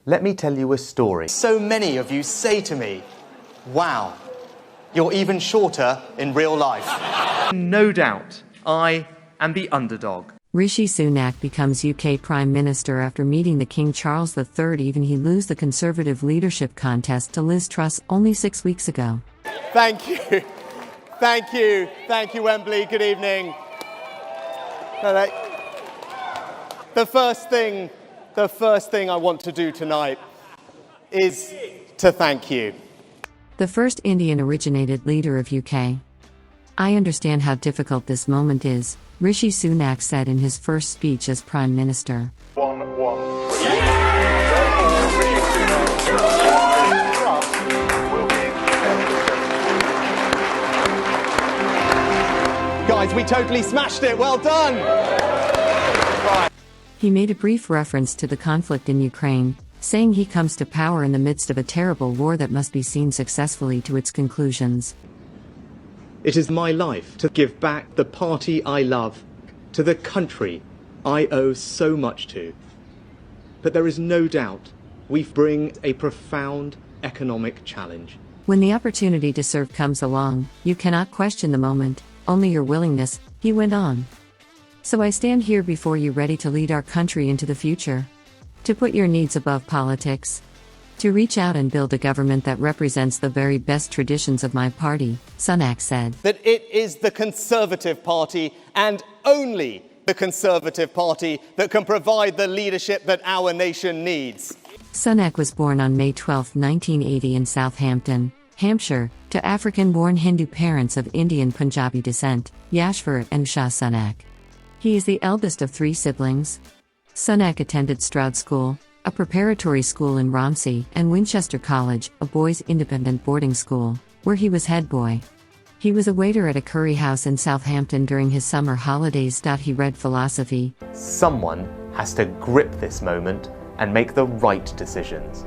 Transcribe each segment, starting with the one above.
Let me tell you a story. So many of you say to me, wow, you're even shorter in real life. No doubt, I am the underdog. Rishi Sunak becomes UK Prime Minister after meeting the King Charles III, even he lose the Conservative leadership contest to Liz Truss only 6 weeks ago. Thank you. Thank you. Thank you, Wembley. Good evening. The first thing I want to do tonight is to thank you. The first Indian-originated leader of UK. I understand how difficult this moment is, Rishi Sunak said in his first speech as Prime Minister. Guys, we totally smashed it. Well done. Right. He made a brief reference to the conflict in Ukraine, saying he comes to power in the midst of a terrible war that must be seen successfully to its conclusions. It is my life to give back the party I love to the country I owe so much to. But there is no doubt we bring a profound economic challenge. When the opportunity to serve comes along, you cannot question the moment, only your willingness, he went on. So I stand here before you ready to lead our country into the future. To put your needs above politics. To reach out and build a government that represents the very best traditions of my party, Sunak said. That it is the Conservative Party, and only the Conservative Party, that can provide the leadership that our nation needs. Sunak was born on May 12, 1980 in Southampton, Hampshire, to African-born Hindu parents of Indian Punjabi descent, Yashvir and Usha Sunak. He is the eldest of 3 siblings. Sunak attended Stroud School, a preparatory school in Romsey, and Winchester College, a boys' independent boarding school, where he was head boy. He was a waiter at a curry house in Southampton during his summer holidays. He read philosophy. Someone has to grip this moment and make the right decisions.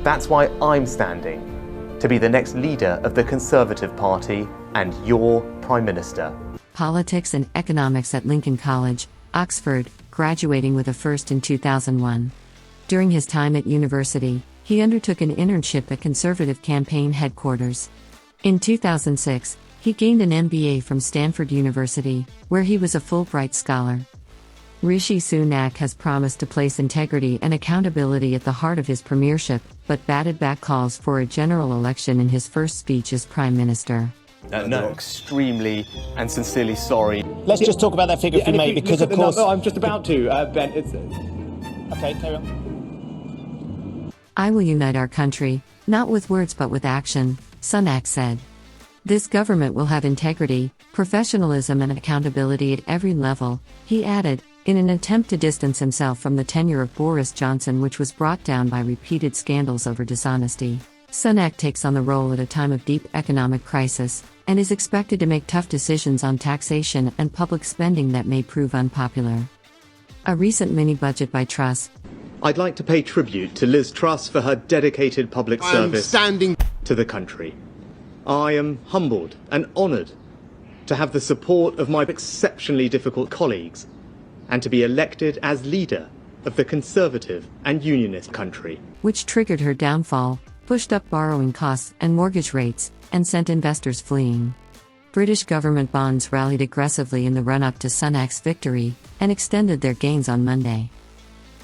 That's why I'm standing, to be the next leader of the Conservative Party and your Prime Minister. Politics and economics at Lincoln College, Oxford, graduating with a first in 2001. During his time at university, he undertook an internship at Conservative campaign headquarters. In 2006, he gained an MBA from Stanford University, where he was a Fulbright scholar. Rishi Sunak has promised to place integrity and accountability at the heart of his premiership, but batted back calls for a general election in his first speech as Prime Minister. No, extremely and sincerely sorry. Let's just talk about that figure if you may, because of course... No, I'm just about to, Ben. Okay, carry on. I will unite our country, not with words but with action, Sunak said. This government will have integrity, professionalism and accountability at every level, he added, in an attempt to distance himself from the tenure of Boris Johnson, which was brought down by repeated scandals over dishonesty. Sunak takes on the role at a time of deep economic crisis, and is expected to make tough decisions on taxation and public spending that may prove unpopular. A recent mini-budget by Truss. I'd like to pay tribute to Liz Truss for her dedicated public service to the country. I am humbled and honoured to have the support of my exceptionally difficult colleagues and to be elected as leader of the Conservative and Unionist country. Which triggered her downfall, pushed up borrowing costs and mortgage rates, and sent investors fleeing. British government bonds rallied aggressively in the run-up to Sunak's victory, and extended their gains on Monday.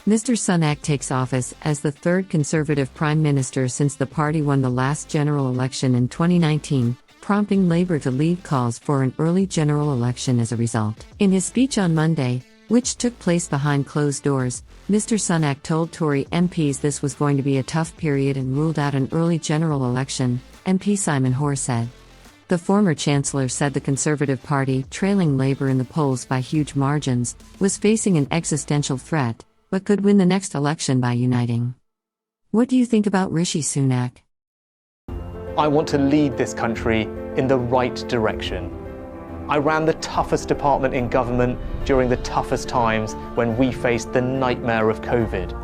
Mr. Sunak takes office as the third Conservative Prime Minister since the party won the last general election in 2019, prompting Labour to lead calls for an early general election as a result. In his speech on Monday, which took place behind closed doors, Mr. Sunak told Tory MPs this was going to be a tough period and ruled out an early general election, MP Simon Hoare said. The former Chancellor said the Conservative Party, trailing Labour in the polls by huge margins, was facing an existential threat, but could win the next election by uniting. What do you think about Rishi Sunak? I want to lead this country in the right direction. I ran the toughest department in government during the toughest times when we faced the nightmare of COVID.